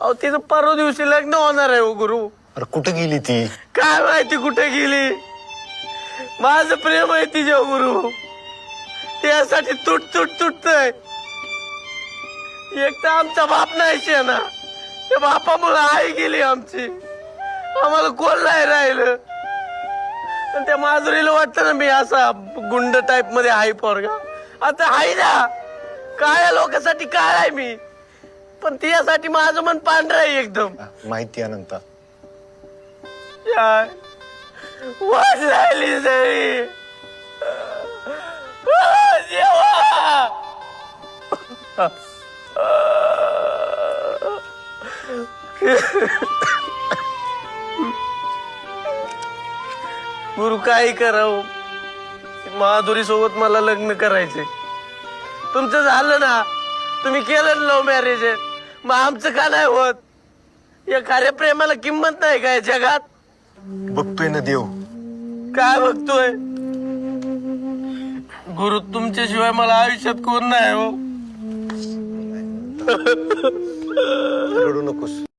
अहो तिचं परवा दिवशी लग्न होणार आहे हो गुरु. अरे कुठे गेली ती? काय माहिती कुठे गेली. माझं प्रेम आहे तिच्या गुरु. त्यासाठी तुटतोय. एक तर आमचा बाप नाही ना, त्या बापामुळे आई गेली आमची. आम्हाला कोण नाही राहिलं. आणि त्या माधुरीला वाटतं ना मी असा गुंड टाईप मध्ये आहे पोरगा. आता आहे ना, काय लोकांसाठी काय आहे मी, पण तिच्यासाठी माझं मन पांढर आहे एकदम. माहिती अनंता. वाट राहिली सरी. देवा गुरु काही करावं. माधुरी सोबत मला लग्न करायचंय. तुमचं झालं ना, तुम्ही केलं लव्ह मॅरेज. मग आमचं का नाही होत? या खऱ्या प्रेमाला किंमत नाही काय जगात? बघतोय ना देव. काय बघतोय गुरु? तुमच्याशिवाय मला आयुष्यात कोण नाही हो. रडू नकोस.